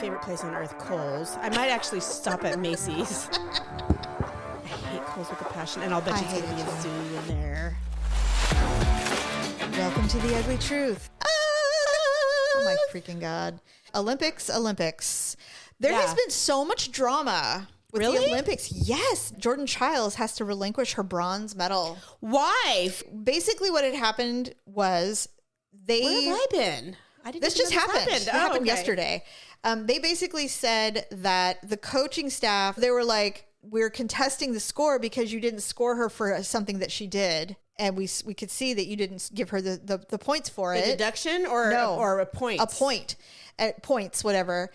favorite place on earth, Kohl's. I might actually stop at Macy's. I hate Kohl's with a passion, and I'll bet you it's going to be a zoo in there. Welcome to the ugly truth. Oh my freaking God. Olympics. There has been so much drama with the Olympics. Yes. Jordan Chiles has to relinquish her bronze medal. Why? Basically what had happened was Where have I been? This just happened. It happened yesterday. They basically said that the coaching staff, they were like, we're contesting the score because you didn't score her for something that she did. And we could see that you didn't give her the points for it. The deduction or a point? A point. At points, whatever,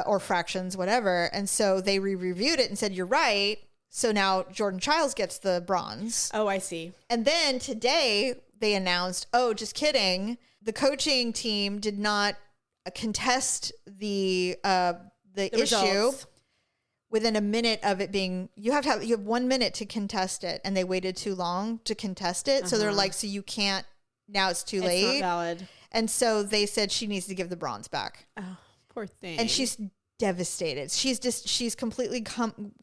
or fractions, whatever. And so they reviewed it and said, you're right. So now Jordan Chiles gets the bronze. Oh, I see. And then today they announced, oh, just kidding. The coaching team did not contest the issue results. Within a minute of it being, you have 1 minute to contest it, and they waited too long to contest it. So they're like, so you can't, now it's too late. It's not valid. And so they said she needs to give the bronze back. Oh, poor thing. And she's devastated. She's completely,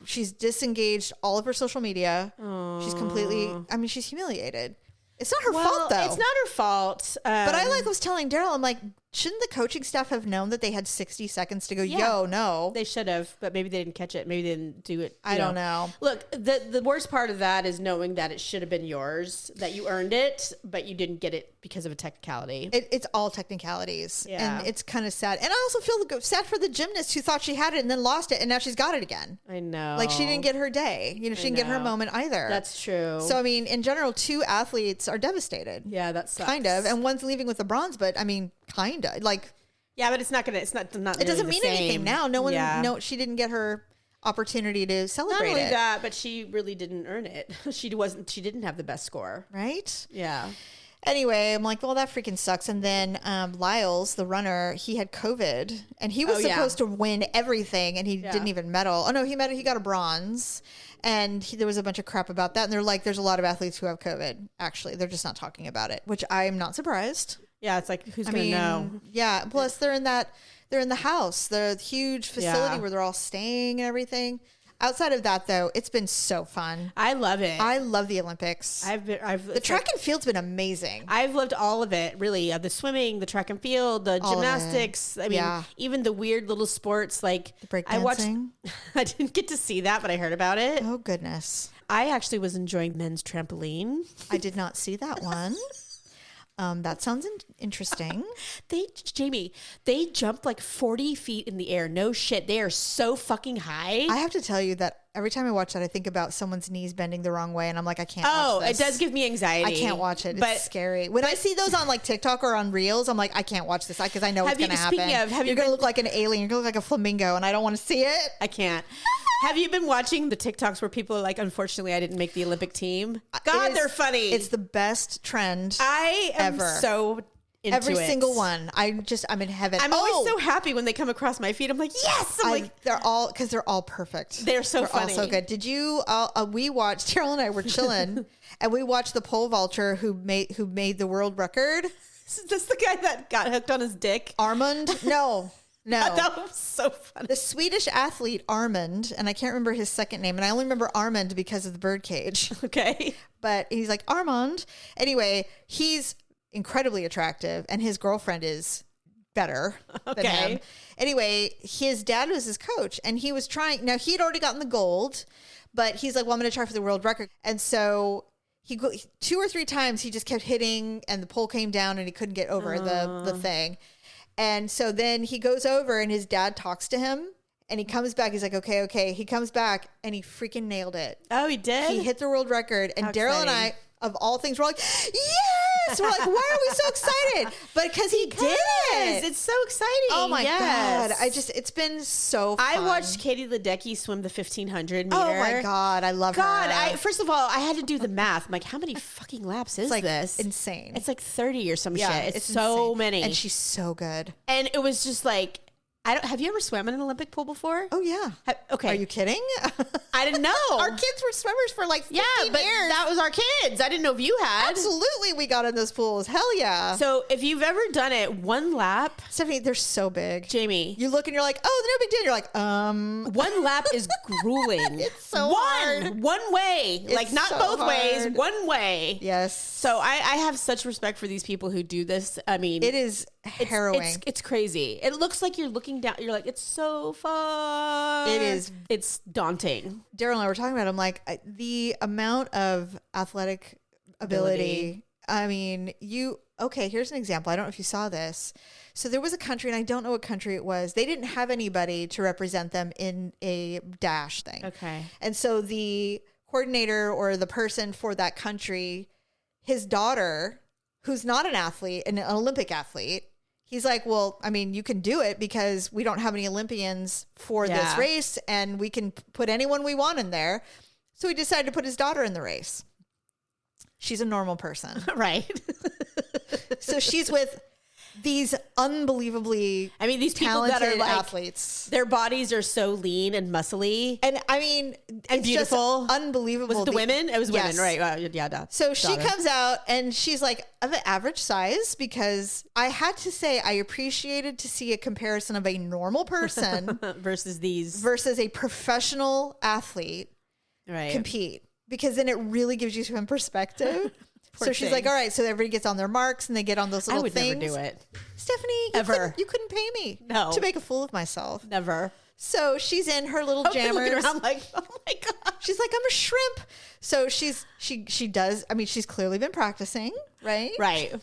she's disengaged all of her social media. Aww. She's completely, she's humiliated. It's not her fault, though. It's not her fault. But I was telling Daryl, I'm like, shouldn't the coaching staff have known that they had 60 seconds to go, no. They should have, but maybe they didn't catch it. Maybe they didn't do it. I don't know. Look, the worst part of that is knowing that it should have been yours, that you earned it, but you didn't get it because of a technicality. It's all technicalities. Yeah. And it's kind of sad. And I also feel sad for the gymnast who thought she had it and then lost it, and now she's got it again. I know. Like, she didn't get her day. She didn't get her moment either. That's true. So, in general, 2 athletes are devastated. Yeah, that sucks. Kind of. And one's leaving with the bronze, but kind of. Like, yeah, but it's not it doesn't mean anything now. No one, she didn't get her opportunity to celebrate it. Not only that, but she really didn't earn it. She didn't have the best score. Right? Yeah. Anyway, I'm like, well, that freaking sucks. And then Lyles, the runner, he had COVID, and he was supposed to win everything, and he didn't even medal. Oh no, he got a bronze, and there was a bunch of crap about that. And they're like, there's a lot of athletes who have COVID. Actually, they're just not talking about it, which I'm not surprised. Yeah, it's like, who's gonna know? Yeah. Plus, they're in the house, the huge facility where they're all staying and everything. Outside of that, though, it's been so fun. I love it. I love the Olympics. The track and field's been amazing. I've loved all of it, really. The swimming, the track and field, the gymnastics. Even the weird little sports like the breakdancing. I didn't get to see that, but I heard about it. Oh goodness! I actually was enjoying men's trampoline. I did not see that one. That sounds interesting. Jamie, they jumped like 40 feet in the air. No shit. They are so fucking high. I have to tell you that every time I watch that, I think about someone's knees bending the wrong way. And I'm like, I can't watch this. It does give me anxiety. I can't watch it. It's scary. When I see those on like TikTok or on Reels, I'm like, I can't watch this because I know what's going to happen. You're going to look like an alien. You're going to look like a flamingo and I don't want to see it. I can't. Have you been watching the TikToks where people are like, unfortunately, I didn't make the Olympic team? God, they're funny. It's the best trend I am ever. So into Every it. Single one. I'm in heaven. I'm always so happy when they come across my feed. I'm like, yes! They're all perfect. They're so funny. All so good. Did you, we watched, Carol and I were chilling and we watched the pole vaulter who made the world record. Is this the guy that got hooked on his dick? Armand? No. That was so funny. The Swedish athlete Armand, and I can't remember his second name, and I only remember Armand because of the birdcage. Okay. But he's like, Armand. Anyway, he's incredibly attractive, and his girlfriend is better than him. Anyway, his dad was his coach, and he was trying. Now, he'd already gotten the gold, but he's like, well, I'm going to try for the world record. And so he 2 or 3 times, he just kept hitting, and the pole came down, and he couldn't get over the thing. And so then he goes over and his dad talks to him and he comes back. He's like, okay. He comes back and he freaking nailed it. Oh, he did? He hit the world record. And Daryl and I, of all things, we're like, yes! We're like, why are we so excited? But because he did it. It's so exciting. Oh my God. It's been so fun. I watched Katie Ledecky swim the 1500 meter. Oh my God. I love her. First of all, I had to do the math. I'm like, how many fucking laps is this? Insane. It's like 30 or some shit. It's so insane. many. And she's so good. And it was just like, Have you ever swam in an Olympic pool before? Oh yeah. Okay. Are you kidding? I didn't know. Our kids were swimmers for like 15 but years. that was our kids. I didn't know if you had. Absolutely, we got in those pools. Hell yeah. So if you've ever done it, one lap, Stephanie, they're so big. Jamie, You look and you're like, oh, they're no big deal. You're like, one lap is grueling. It's so hard. One way, like not so both ways, hard. one way. Yes. So I have such respect for these people who do this. I mean, It is harrowing. It's crazy. It looks like you're looking down. You're like, it's so far. It is. It's daunting. Daryl and I were talking about it. I'm like, the amount of athletic ability. I mean, okay, here's an example. I don't know if you saw this. So there was a country, and I don't know what country it was. They didn't have anybody to represent them in a dash thing. Okay. And so the coordinator or the person for that country, his daughter, who's not an athlete, an Olympic athlete, he's like, well, I mean, you can do it because we don't have any Olympians for this race, and we can put anyone we want in there. So he decided to put his daughter in the race. She's a normal person. Right. So she's with these unbelievably these people talented that are like athletes. Their bodies are so lean and muscly. And I mean, And it's beautiful. just unbelievable. Was it the women? It was Yes. women, right? Yeah. So she comes out and she's like of an average size, because I had to say I appreciated to see a comparison of a normal person versus a professional athlete compete, because then it really gives you some perspective. So she's like, all right, so everybody gets on their marks and they get on those little things. I would never do it. Stephanie, you couldn't pay me to make a fool of myself. Never. So she's in her little Looking jammers. around like, oh my God. She's like, I'm a shrimp. So she does. I mean, she's clearly been practicing, right? Right.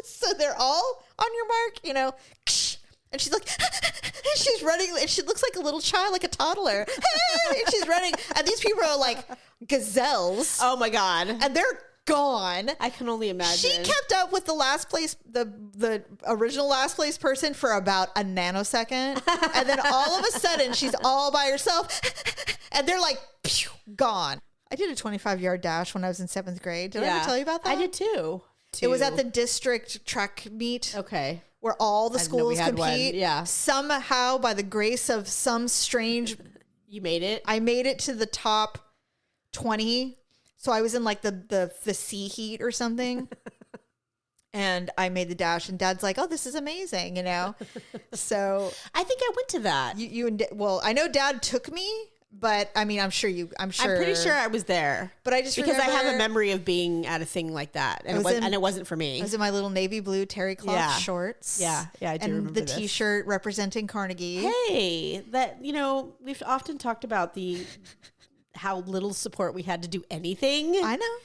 So they're all on your mark, and she's like, and she's running, and she looks like a little child, like a toddler. And she's running, and these people are like gazelles. Oh my God. And they're gone. I can only imagine. She kept up with the last place, the original last place person for about a nanosecond. And then all of a sudden she's all by herself and they're like, pew, gone. I did a 25-yard dash when I was in 7th grade. Did I ever tell you about that? I did too. It was at the district track meet. Okay. Where all the schools compete. Yeah. Somehow, by the grace of some strange... You made it? I made it to the top 20. So I was in like the C heat or something. And I made the dash, and Dad's like, oh, this is amazing, So I think I went to that. Well, I know Dad took me, but I mean, I'm pretty sure I was there. But I just because I have a memory of being at a thing like that. And it wasn't for me. I was in my little navy blue terry cloth shorts. Yeah, I do remember the T-shirt representing Carnegie. Hey, we've often talked about how little support we had to do anything. I know.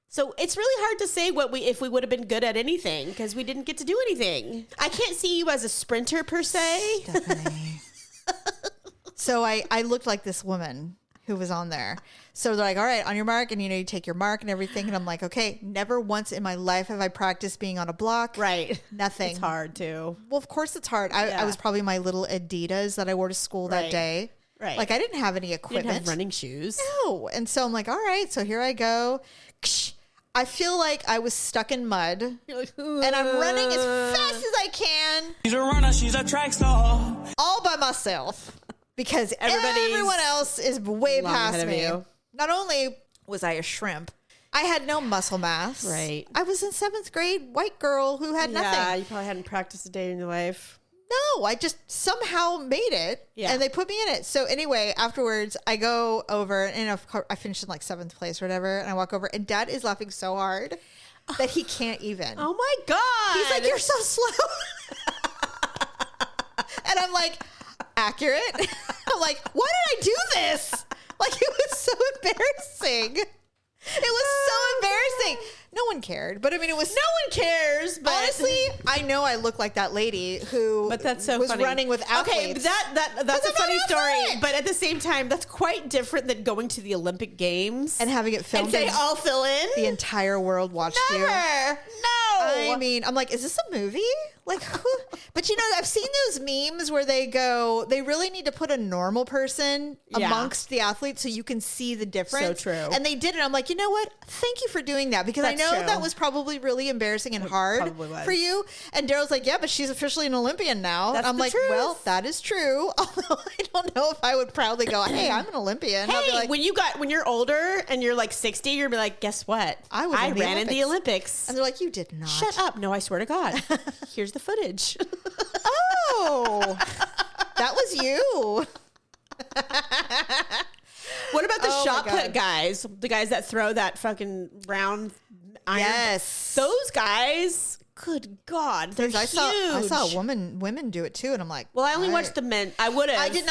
So it's really hard to say if we would have been good at anything, because we didn't get to do anything. I can't see you as a sprinter per se. Stephanie. So I looked like this woman who was on there. So they're like, all right, on your mark. And, you take your mark and everything. And I'm like, okay, never once in my life have I practiced being on a block. Right. Nothing. It's hard too. Well, of course it's hard. I was probably my little Adidas that I wore to school that day. Right. Like I didn't have any equipment. You didn't have running shoes. No. And so I'm like, all right, so here I go. I feel like I was stuck in mud. You're like, and I'm running as fast as I can. She's a runner, she's a track star. All by myself. Because everyone else is way past me. Not only was I a shrimp, I had no muscle mass. Right. I was in 7th grade, white girl who had nothing. Yeah, you probably hadn't practiced a day in your life. No, I just somehow made it. Yeah. And they put me in it. So anyway, afterwards, I go over, and of course, I finished in like 7th place or whatever. And I walk over, and Dad is laughing so hard that he can't even. Oh my God. He's like, you're so slow. And I'm like, accurate. I'm like, why did I do this? Like, it was so embarrassing. It was so embarrassing. No one cared. But I mean, it was... No one cares. But honestly, I know I look like that lady who was running with athletes. Okay, that's a funny story. But at the same time, that's quite different than going to the Olympic Games. And having it filmed. And say, I'll fill in. The entire world watched you. No. I mean, I'm like, is this a movie? Like, but I've seen those memes where they really need to put a normal person amongst the athletes so you can see the difference. So true. And they did it. I'm like, you know what? Thank you for doing that, because That's I know true. that was probably really embarrassing and hard probably was. for you. And Daryl's like, yeah, but she's officially an Olympian now. That's and I'm the like, truth. well, that is true. Although I don't know if I would proudly go, hey, I'm an Olympian. I'll be Hey, like, when you're older and you're like 60, you're be like, guess what? I ran in the Olympics. and they're like, you did not. Shut up. No, I swear to God. Here's the footage. Oh, that was you. What about the Oh my shot God. put guys? The guys that throw that fucking round iron. Yes. Those guys, good God, they're I huge. saw women do it too, and I'm like, Well, I only watched the men. I would have. I did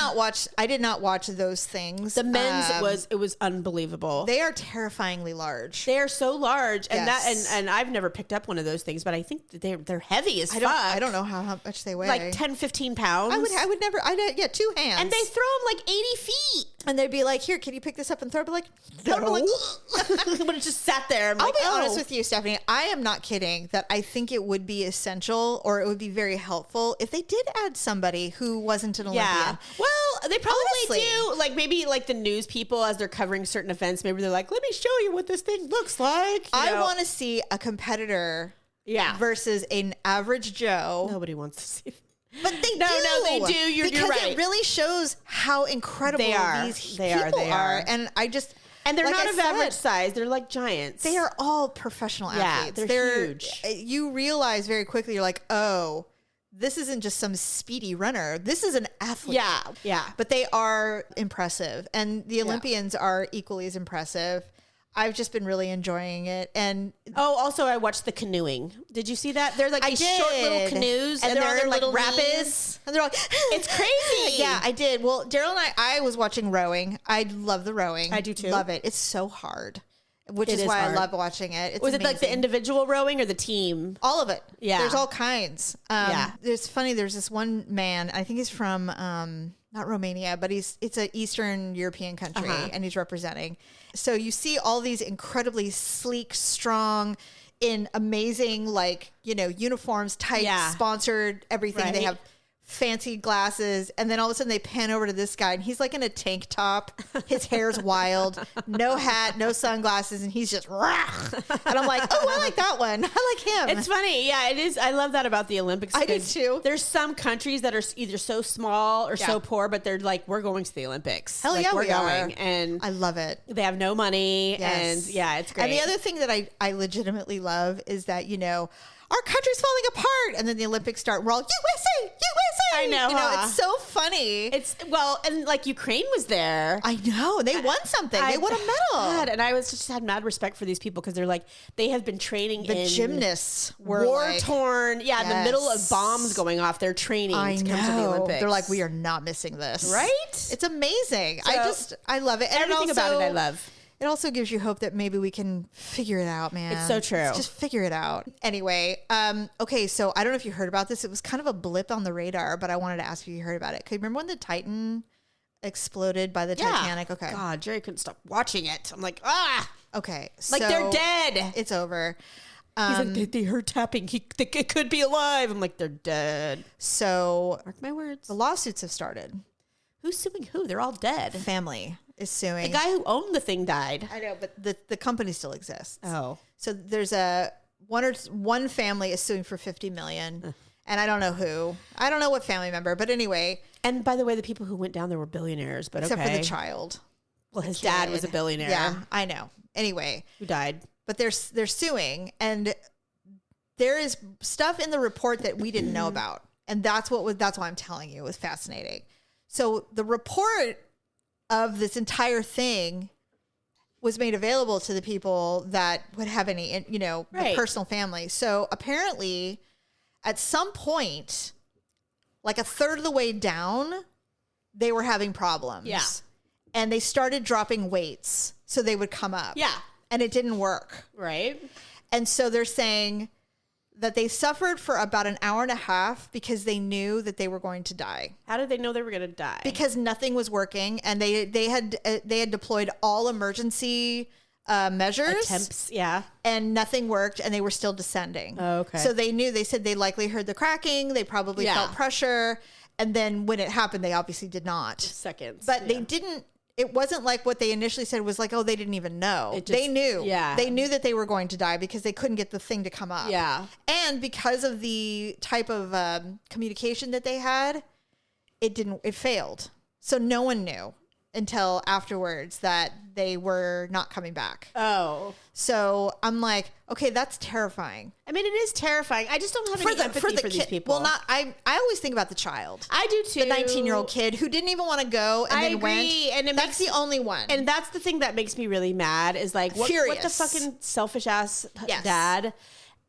not watch those things. The men's it was unbelievable. They are terrifyingly large. They are so large, and Yes. and I've never picked up one of those things, but I think that they're heavy as fuck. I don't know how much they weigh. Like 10, 15 pounds. I would never. Yeah, 2 hands. and they throw them like 80 feet. and they'd be like, here, can you pick this up and throw it? But like, No. no. Like, But it just sat there. I'll be honest with you, Stephanie. I am not kidding that I think it would be essential, or it would be very helpful if they did add somebody who wasn't an Olympian. Yeah. Well, they probably Honestly. do. Like maybe like the news people as they're covering certain events, maybe they're like, let me show you what this thing looks like. I want to see a competitor versus an average Joe. Nobody wants to see. But they do. No, they do. You're because right. it really shows how incredible They are. these They people are. And I just And they're like not I of said, average size. They're like giants. They are all professional athletes. they're huge. You realize very quickly, you're like, oh, this isn't just some speedy runner. This is an athlete. Yeah, yeah. But they are impressive. And the Olympians are equally as impressive. I've just been really enjoying it. And Oh, also I watched the canoeing. Did you see that? They're like I these did. short little canoes, and they're on they're their in like little rapids. knees. And they're like, It's crazy. Yeah, I did. Well, Daryl and I was watching rowing. I love the rowing. I do too. Love it. It's so hard, which It is is why hard. I love watching it. It's Was it like the amazing. individual rowing or the team? All of it. Yeah. There's all kinds. Yeah. There's funny. There's this one man. I think he's from not Romania, but it's an Eastern European country, and he's representing. So you see all these incredibly sleek, strong, in amazing uniforms, tight, sponsored everything. Right. They have fancy glasses, and then all of a sudden they pan over to this guy, and he's like in a tank top. His hair's wild, no hat, no sunglasses, and he's just rah! And I'm like, oh, I like that one. I like him. It's funny. Yeah, it is. I love that about the Olympics. I do because too. There's some countries that are either so small or so poor, but they're like, we're going to the Olympics. Hell like, yeah, we're we going. are. And I love it. they have no money. Yes. And yeah, it's great. And the other thing that I legitimately love is that, our country's falling apart. And then the Olympics start. We're all, USA, USA. I know, huh? It's so funny. and like Ukraine was there. I know. They won something. They won a medal. God, and I was just had mad respect for these people because they're like, they have been training The in gymnasts were war like, torn. Yeah, in the middle of Yes. bombs going off. They're training I to come to the know. Olympics. They're like, we are not missing this. Right? It's amazing. So, I love it. And everything about it I love. It also gives you hope that maybe we can figure it out, man. It's so true. Let's just figure it out. Anyway, okay, so I don't know if you heard about this. It was kind of a blip on the radar, but I wanted to ask if you heard about it. Could you remember when the Titan exploded by the Titanic? Okay. God, Jerry couldn't stop watching it. I'm like, Okay. like so they're dead. It's over. He's like, they heard tapping. It could be alive. I'm like, they're dead. So Mark my words. the lawsuits have started. Who's suing who? They're all dead. The family is suing. The guy who owned the thing died. I know, but the company still exists. Oh. So there's one family is suing for $50 million, and I don't know who. I don't know what family member, but anyway, And by the way, the people who went down there were billionaires, but except okay. for the child. Well, his dad was a Kid. billionaire. Yeah, I know. Anyway, Who died. but they're suing, and there is stuff in the report that we didn't know about, and that's why I'm telling you it was fascinating. So the report of this entire thing was made available to the people that would have any, the Right. personal family. So apparently, at some point, like a third of the way down, they were having problems. Yeah. And they started dropping weights so they would come up. Yeah. And it didn't work. Right. And so they're saying that they suffered for about an hour and a half because they knew that they were going to die. How did they know they were going to die? Because nothing was working, and they had deployed all emergency measures. Attempts, yeah. And nothing worked, and they were still descending. Oh, okay. So they said they likely heard the cracking. They probably felt pressure. And then when it happened, they obviously did not. Seconds. But they didn't. It wasn't like what they initially said was like, oh, they didn't even know. They knew. Yeah. They knew that they were going to die because they couldn't get the thing to come up. Yeah. And because of the type of communication that they had, it failed. So no one knew until afterwards that they were not coming back. Oh. So I'm like, okay, that's terrifying. I mean, it is terrifying. I just don't have any empathy for these people. Well, I always think about the child. I do too. The 19-year-old kid who didn't even want to go and then went. And that's the only one. And that's the thing that makes me really mad is like, what the fucking selfish ass dad?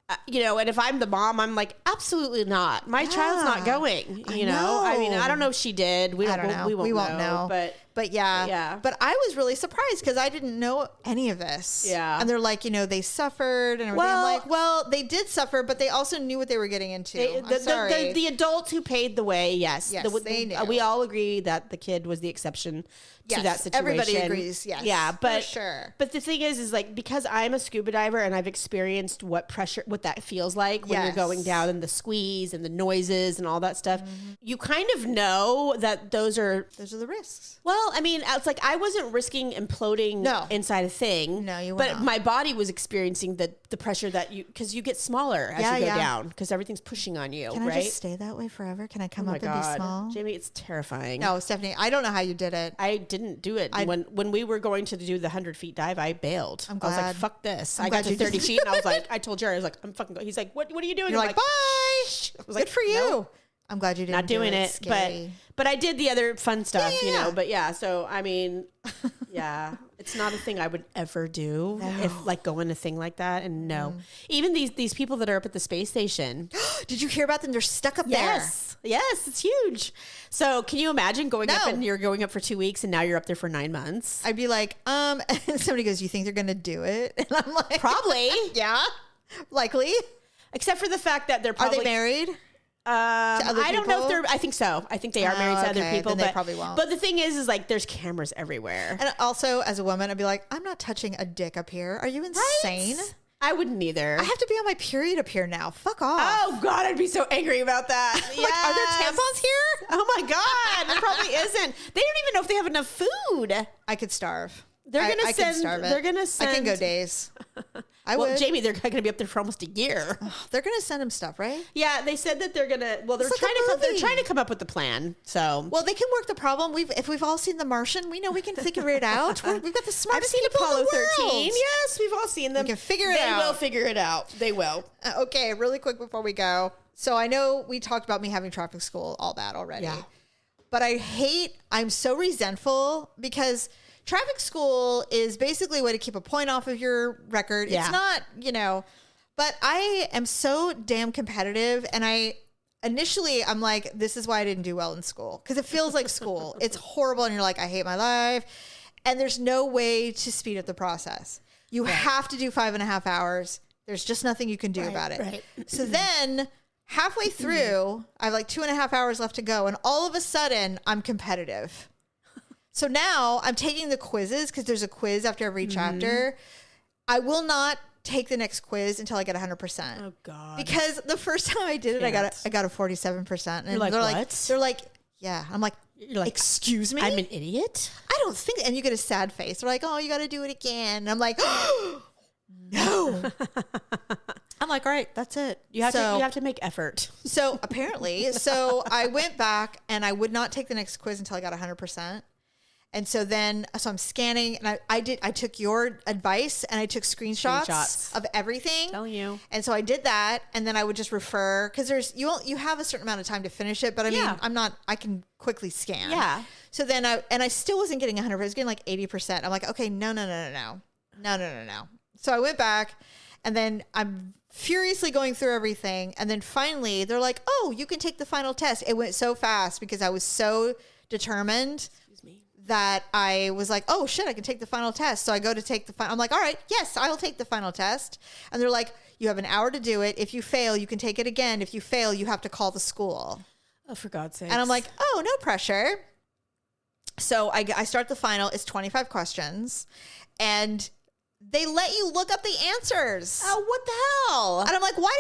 And if I'm the mom, I'm like, absolutely not. My child's not going. You know? I mean, I don't know if she did. We don't know. We won't know. But yeah. But I was really surprised because I didn't know any of this. Yeah. And they're like, they suffered and everything. I'm like, well, they did suffer, but they also knew what they were getting into. The adults who paved the way, yes. They knew. We all agree that the kid was the exception to that situation. Everybody agrees, yes. Yeah, but for sure. But the thing is like, because I'm a scuba diver and I've experienced what that feels like when you're going down and the squeeze and the noises and all that stuff, you kind of know that those are the risks. Well, I mean, it's like I wasn't risking imploding inside a thing. No, you weren't. But my body was experiencing the pressure that because you get smaller as you go down because everything's pushing on you. Can I just stay that way forever? Can I come up and be small? Jamie, it's terrifying. No, Stephanie, I don't know how you did it. I didn't do it. When we were going to do the 100 feet dive, I bailed. I was like, fuck this. I got to 30 feet and I was like, I told Jerry, I was like, I'm fucking going. He's like, what are you doing? You're like, bye. I was like, good for you. No. I'm glad you didn't not doing it. Scary. But I did the other fun stuff, but so I mean, it's not a thing I would ever do if like go in a thing like that. And even these people that are up at the space station. Did you hear about them? They're stuck up there. Yes, it's huge. So can you imagine going up and you're going up for 2 weeks and now you're up there for 9 months? I'd be like, and somebody goes, you think they're going to do it? And I'm like, probably. Yeah, likely. Except for the fact that they're probably. Are they married? I don't know if they're. I think so. I think they are married to other people, but they probably won't. But the thing is like there's cameras everywhere. And also, as a woman, I'd be like, I'm not touching a dick up here. Are you insane? Right? I wouldn't either. I have to be on my period up here now. Fuck off. Oh God, I'd be so angry about that. Like, are there tampons here? Oh my God, there probably isn't. They don't even know if they have enough food. I could starve. They're gonna send. They're gonna send. I can go days. Well, Jamie, they're going to be up there for almost a year. They're going to send him stuff, right? Yeah, they said that they're going to. Well, they're trying to come up with the plan. So, well, they can work the problem. If we've all seen The Martian, we know we can figure it out. We've got the smartest people Apollo in the 13. world. Yes, we've all seen them. We can figure it out. They will figure it out. They will. Okay, really quick before we go. So I know we talked about me having traffic school, all that already. Yeah. But I'm so resentful because traffic school is basically a way to keep a point off of your record. Yeah. It's not, but I am so damn competitive. And I'm like, this is why I didn't do well in school. Because it feels like school. It's horrible. And you're like, I hate my life. And there's no way to speed up the process. You have to do 5.5 hours. There's just nothing you can do about it. Right. So then halfway through, I have like 2.5 hours left to go. And all of a sudden, I'm competitive. So now I'm taking the quizzes because there's a quiz after every chapter. I will not take the next quiz until I get 100%. Oh God! Because the first time I did it, I got a 47%. And you're like, what? They're like, yeah. I'm like, you're like, excuse me? I'm an idiot? I don't think. And you get a sad face. They're like, oh, you got to do it again. And I'm like, oh, no. I'm like, all right, that's it. You have to make effort. So apparently, I went back and I would not take the next quiz until I got 100%. And so I'm scanning and I took your advice and I took screenshots of everything. Telling you. And so I did that. And then I would just refer because you have a certain amount of time to finish it. But I mean, I can quickly scan. Yeah. So then I still wasn't getting 100%. I was getting like 80%. I'm like, okay, no. So I went back and then I'm furiously going through everything. And then finally they're like, oh, you can take the final test. It went so fast because I was so determined that I was like, oh shit, I can take the final test. So I go to take the final. I'm like, all right, yes, I'll take the final test. And they're like, you have an hour to do it. If you fail, you can take it again. If you fail, you have to call the school. Oh, for God's sake. And I'm like, oh, no pressure. So I start the final. It's 25 questions. And they let you look up the answers. Oh, what the hell? And I'm like, what?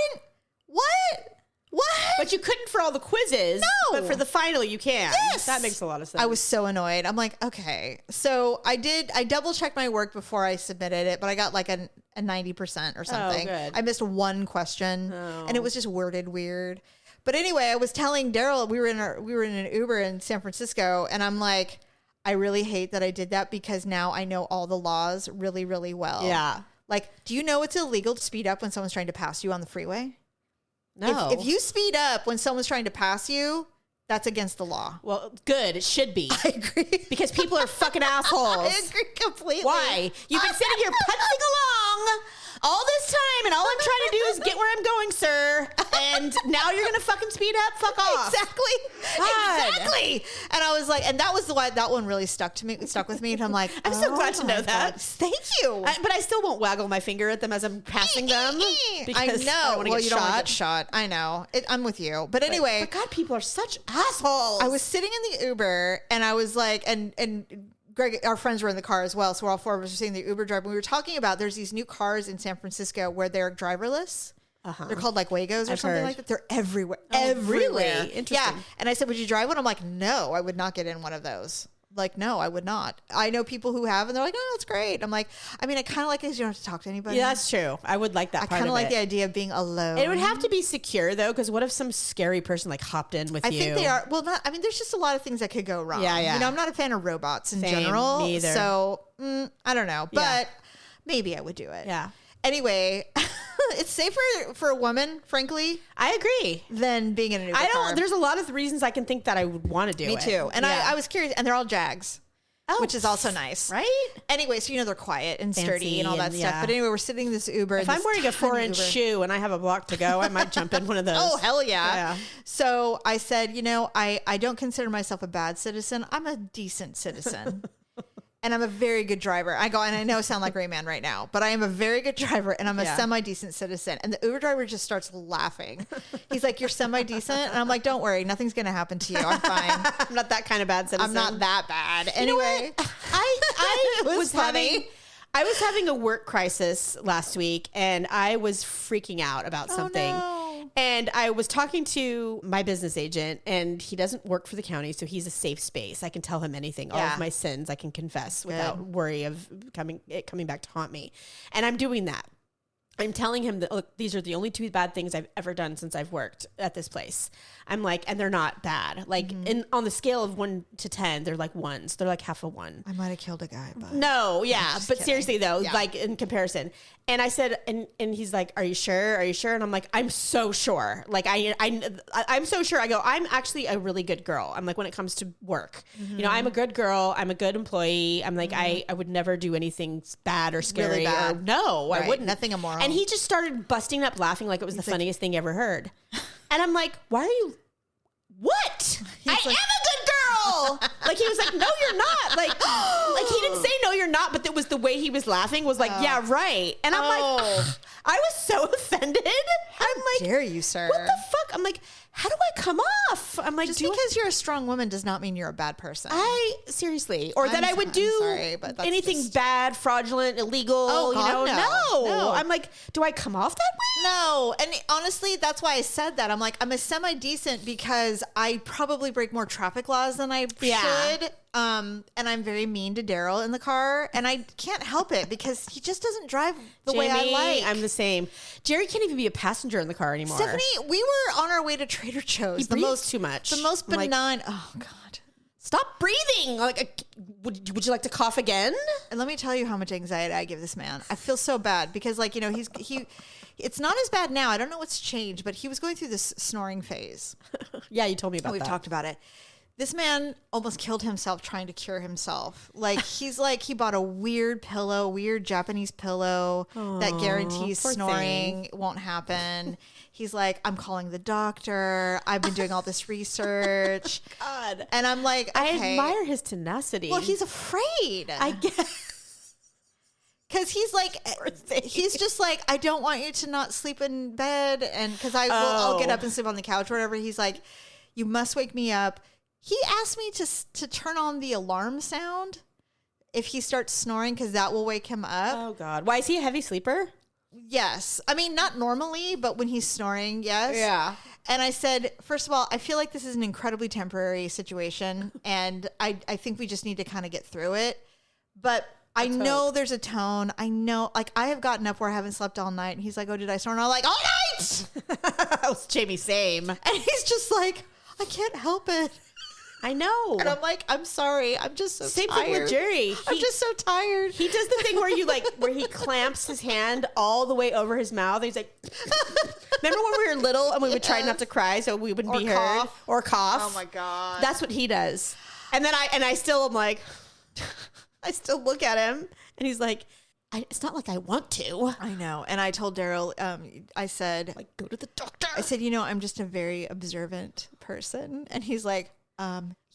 But you couldn't for all the quizzes. No. But for the final, you can. Yes. That makes a lot of sense. I was so annoyed. I'm like, okay. So I double checked my work before I submitted it, but I got like a 90% or something. Oh, good. I missed one question and it was just worded weird. But anyway, I was telling Daryl, we were in an Uber in San Francisco, and I'm like, I really hate that I did that because now I know all the laws really, really well. Yeah. Like, do you know it's illegal to speed up when someone's trying to pass you on the freeway? No. If you speed up when someone's trying to pass you, that's against the law. Well, good. It should be. I agree. Because people are fucking assholes. I agree completely. Why? You've been sitting here putzing along all this time, and all I'm trying to do is get where I'm going, sir. And now you're gonna fucking speed up? Fuck off. Exactly. And I was like, and that was why that one really stuck with me. And I'm like, I'm so glad to know that. God. Thank you. But I still won't waggle my finger at them as I'm passing them. I know. Well, you don't want to get shot. I know. I'm with you. But anyway, but God, people are such assholes. I was sitting in the Uber, and I was like, and Greg, our friends were in the car as well. So all four of us were seeing the Uber driver. And we were talking about there's these new cars in San Francisco where they're driverless. They're called like Waygos or something like that. They're everywhere. Everywhere. Really? Interesting. Yeah. And I said, would you drive one? I'm like, no, I would not get in one of those. Like, no, I would not. I know people who have, and they're like, oh, that's great. I'm like, I mean, I kind of like it because you don't have to talk to anybody. Yeah, that's true. I would like that part of it. I kind of like the idea of being alone. It would have to be secure, though, because what if some scary person like hopped in with you? I think they are. Well, not. I mean, there's just a lot of things that could go wrong. Yeah. You know, I'm not a fan of robots in general. Me either. So, I don't know. But maybe I would do it. Yeah. Anyway, it's safer for a woman, frankly. I agree. Than being in an Uber car. There's a lot of reasons I can think that I would want to do it. Me too. And I was curious, and they're all Jags. Which is also nice. Right? Anyway, so, they're quiet and sturdy and all that stuff. But anyway, we're sitting in this Uber. If I'm wearing a 4-inch shoe and I have a block to go, I might jump in one of those. Oh, hell yeah. So I said, I don't consider myself a bad citizen. I'm a decent citizen. And I'm a very good driver. And I know I sound like Rain Man right now, but I am a very good driver and I'm a semi-decent citizen. And the Uber driver just starts laughing. He's like, you're semi-decent? And I'm like, don't worry. Nothing's going to happen to you. I'm fine. I'm not that kind of bad citizen. I'm not that bad. Anyway, I was funny. I was having a work crisis last week and I was freaking out about something. No. And I was talking to my business agent, and he doesn't work for the county, so he's a safe space. I can tell him anything. All of my sins I can confess without worry of coming back to haunt me. And I'm doing that. I'm telling him that, look, these are the only 2 bad things I've ever done since I've worked at this place. I'm like, and they're not bad. Like, on the scale of 1 to 10, they're like 1s. They're like half a 1. I might have killed a guy, but no, yeah, but kidding. seriously though, like in comparison. And I said, and he's like, "Are you sure? Are you sure?" And I'm like, "I'm so sure. Like, I'm so sure." I go, "I'm actually a really good girl." I'm like, when it comes to work, I'm a good girl. I'm a good employee. I'm like, I would never do anything bad or scary. Really bad. Or, no, I wouldn't. Nothing immoral. And he just started busting up laughing like it was the funniest thing ever heard. And I'm like, "Why are you? What? I am a good girl." Like, he was like, "No, you're not." Like he didn't say "No, you're not," but it was the way he was laughing was like, "Yeah, right." And I'm like, I was so offended. I'm like, dare you, sir? What the fuck? I'm like, how do I come off? I'm like, just because you're a strong woman does not mean you're a bad person. Seriously, or that I would do anything bad, fraudulent, illegal. Oh, God, no. I'm like, do I come off that way? No. And honestly, that's why I said that. I'm like, I'm a semi-decent because I probably break more traffic laws than I should. And I'm very mean to Daryl in the car, and I can't help it because he just doesn't drive the way I like. I'm the same. Jerry can't even be a passenger in the car anymore. Stephanie, we were on our way to Trader Joe's. He breathes too much. The most benign. Oh God. Stop breathing. Like, would you like to cough again? And let me tell you how much anxiety I give this man. I feel so bad because, like, it's not as bad now. I don't know what's changed, but he was going through this snoring phase. Yeah, you told me about that. We've talked about it. This man almost killed himself trying to cure himself. Like, he bought a weird Japanese pillow that guarantees snoring won't happen. He's like, I'm calling the doctor. I've been doing all this research. God. And I'm like, okay. I admire his tenacity. Well, he's afraid. I guess. Because he's just like, I don't want you to not sleep in bed. And because I'll get up and sleep on the couch or whatever. He's like, you must wake me up. He asked me to turn on the alarm sound if he starts snoring, because that will wake him up. Oh, God. Why, is he a heavy sleeper? Yes. I mean, not normally, but when he's snoring, yes. Yeah. And I said, first of all, I feel like this is an incredibly temporary situation, and I think we just need to kind of get through it. But I know there's a tone. I know, like, I have gotten up where I haven't slept all night, and he's like, oh, did I snore? And I'm like, all night! That was Jamie, same. And he's just like, I can't help it. I know. And I'm like, I'm sorry. I'm just so tired. Same thing with Jerry. I'm just so tired. He does the thing where he clamps his hand all the way over his mouth. And he's like, remember when we were little and we would try not to cry so we wouldn't be heard? Or cough. Oh my God. That's what he does. And then I still am like, I still look at him and he's like, it's not like I want to. I know. And I told Daryl, I said, like, go to the doctor. I said, I'm just a very observant person. And he's like,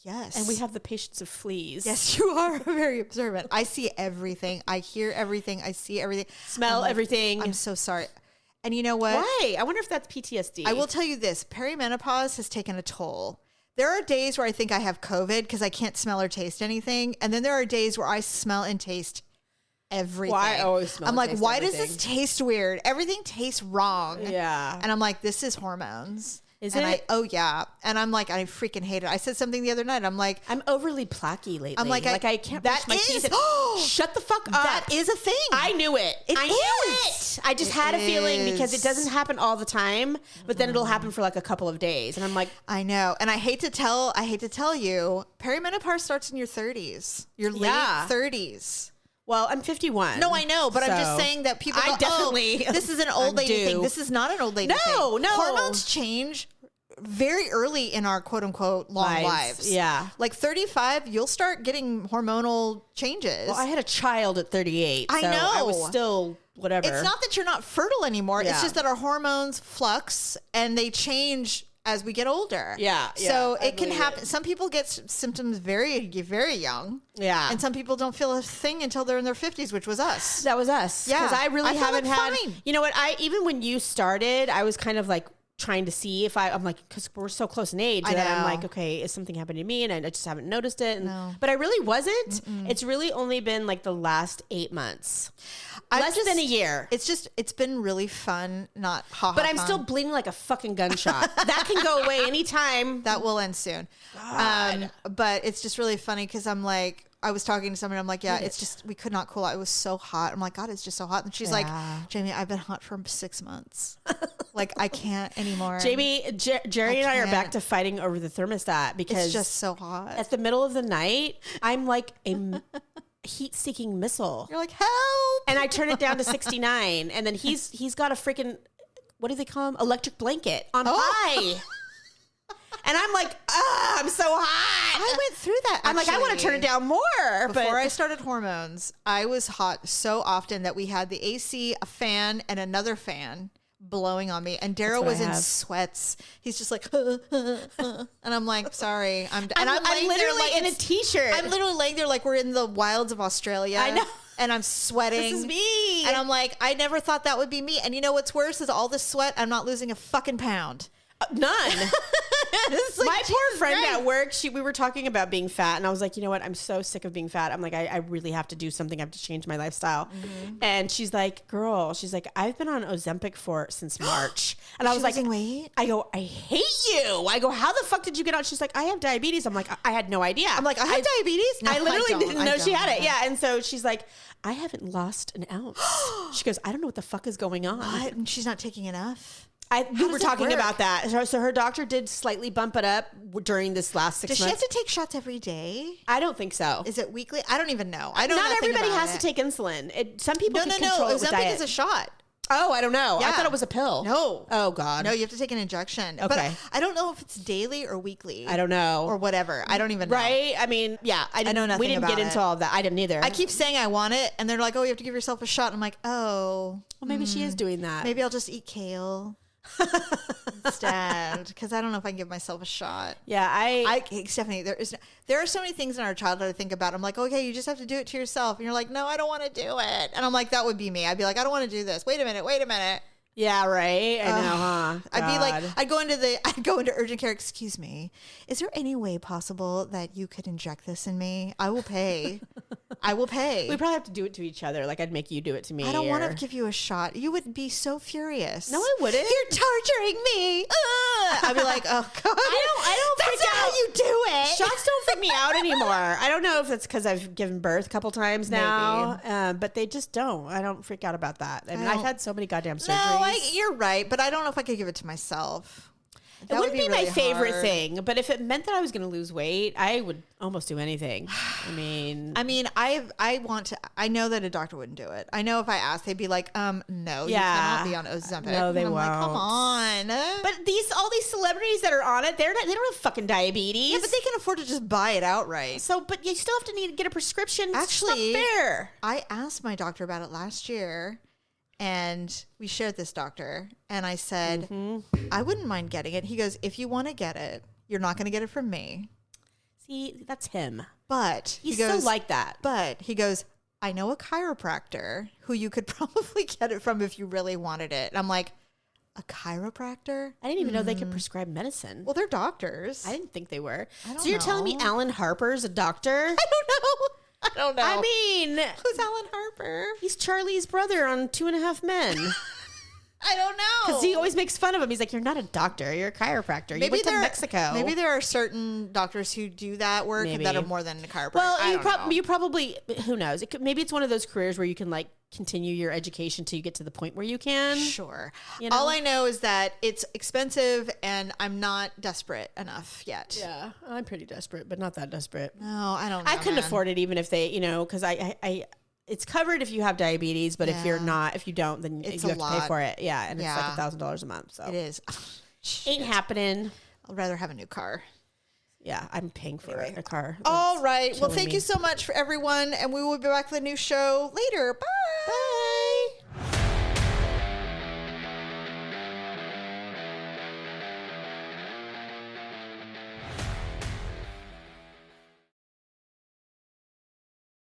yes. And we have the patience of fleas. Yes, you are very observant. I see everything. I hear everything. I see everything. Smell everything. I'm so sorry. And you know what? Why? I wonder if that's PTSD. I will tell you this. Perimenopause has taken a toll. There are days where I think I have COVID because I can't smell or taste anything. And then there are days where I smell and taste everything. Why? I always smell I'm like, why everything. does this taste weird? Everything tastes wrong. Yeah. And I'm like, this is hormones. Is and it? Oh yeah. And I'm like, I freaking hate it. I said something the other night. I'm like, I'm overly placky lately. I'm like, I can't brush my teeth. Shut the fuck up. That is a thing. I knew it. I knew it. I just had a feeling because it doesn't happen all the time, but then it'll happen for like a couple of days. And I'm like, I know. And I hate to tell you, perimenopause starts in your 30s, your late 30s. Well, I'm 51. No, I know, but I'm just saying that people go, definitely this is an old lady thing. This is not an old lady thing. No. Hormones change very early in our quote unquote long lives. Yeah. Like 35, you'll start getting hormonal changes. Well, I had a child at 38. I know. I was still whatever. It's not that you're not fertile anymore. Yeah. It's just that our hormones flux and they change as we get older. Yeah. So it can happen. Some people get symptoms very, very young. Yeah. And some people don't feel a thing until they're in their 50s, which was us. That was us. Yeah. Because I really haven't had. Fine. You know what? Even when you started, I was kind of like trying to see if I'm like, because we're so close in age that I'm like, okay, is something happening to me? And I just haven't noticed it. But I really wasn't. Mm-mm. It's really only been like the last 8 months. Less than a year. It's been really fun. But I'm still bleeding like a fucking gunshot. That can go away anytime. That will end soon. But it's just really funny because I'm like, I was talking to someone. I'm like, yeah, it's just, we could not cool out. It was so hot. I'm like, God, it's just so hot. And she's like, Jamie, I've been hot for 6 months. Like, I can't anymore. Jamie, Jerry and I are back to fighting over the thermostat because it's just so hot. At the middle of the night, I'm like a heat-seeking missile. You're like, help! And I turn it down to 69, and then he's got a freaking, what do they call him? Electric blanket on high. And I'm like, I'm so hot. I went through that. I'm like, I want to turn it down more. Before I started hormones, I was hot so often that we had the AC, a fan, and another fan blowing on me. And Daryl was in sweats. He's just like, and I'm like, sorry. I'm literally like, in a t-shirt. I'm literally laying there like we're in the wilds of Australia. I know. And I'm sweating. This is me. And I'm like, I never thought that would be me. And you know what's worse is all this sweat, I'm not losing a fucking pound. None. Like, my poor friend at work, we were talking about being fat, and I was like, you know what? I'm so sick of being fat. I'm like, I really have to do something. I have to change my lifestyle. Mm-hmm. And she's like, girl, I've been on Ozempic since March. And I was like, weight? I go, I hate you. I go, how the fuck did you get on? She's like, I have diabetes. I'm like, I had no idea. I'm like, I have diabetes? No, I literally didn't know she had it. Yeah. And so she's like, I haven't lost an ounce. She goes, I don't know what the fuck is going on. What? And she's not taking enough? We were talking about that. So her doctor did slightly bump it up during this last 6 months. Does she have to take shots every day? I don't think so. Is it weekly? I don't even know. I don't know. Not everybody has to take insulin. Some people can control it with Ozempic diet. is a shot. Oh, I don't know. Yeah. I thought it was a pill. No. Oh, God. No, you have to take an injection. Okay. But I don't know if it's daily or weekly. I don't know. Or whatever. I don't even know. Right? I mean, yeah. I know nothing We didn't about get into all of that. I didn't either. I keep saying I want it, and they're like, oh, you have to give yourself a shot. And I'm like, oh. Well, maybe she is doing that. Maybe I'll just eat kale instead, because I don't know if I can give myself a shot. Yeah, Stephanie, there are so many things in our childhood I think about. I'm like, okay, you just have to do it to yourself, and you're like, no, I don't want to do it, and I'm like, that would be me. I'd be like, I don't want to do this. Wait a minute. Yeah, right. I know, huh? I'd be like, I'd go into urgent care. Excuse me, is there any way possible that you could inject this in me? I will pay. I will pay. We probably have to do it to each other. Like I'd make you do it to me. I don't want to give you a shot. You would be so furious. No, I wouldn't. You're torturing me. I'd be like, oh God. I don't. That's not how you do it. Shots don't freak me out anymore. I don't know if it's because I've given birth a couple times now, but they just don't. I don't freak out about that. I mean, I've had so many goddamn surgeries. No, you're right, but I don't know if I could give it to myself. It wouldn't be really my favorite thing, but if it meant that I was going to lose weight, I would almost do anything. I mean, I know that a doctor wouldn't do it. I know if I asked, they'd be like, no, you cannot be on Ozempic. No, they won't. Like, come on. But all these celebrities that are on it, they don't have fucking diabetes. Yeah, but they can afford to just buy it outright. So, but you still have to need to get a prescription. Actually, it's not fair. I asked my doctor about it last year. And we shared this doctor. And I said, I wouldn't mind getting it. He goes, if you want to get it, you're not going to get it from me. See, that's him. But he's so like that. But he goes, I know a chiropractor who you could probably get it from if you really wanted it. And I'm like, a chiropractor? I didn't even know they could prescribe medicine. Well, they're doctors. I didn't think they were. So you're telling me Alan Harper's a doctor? I don't know. I mean, who's Alan Harper? He's Charlie's brother on 2.5 Men. I don't know. Because he always makes fun of him. He's like, you're not a doctor. You're a chiropractor. Maybe you went to Mexico. Maybe there are certain doctors who do that work that are more than a chiropractor. Well, you probably, who knows? Maybe it's one of those careers where you can like continue your education till you get to the point where you can. Sure. You know? All I know is that it's expensive and I'm not desperate enough yet. Yeah, I'm pretty desperate, but not that desperate. No, I don't know. I couldn't afford it even if they, because I it's covered if you have diabetes, but if you don't, then you have to pay for it. Yeah, and it's like $1,000 a month. So it is. Ain't happening. I'd rather have a new car. Yeah, I'm paying for a car. All right. Well, thank you so much for everyone, and we will be back with a new show later. Bye.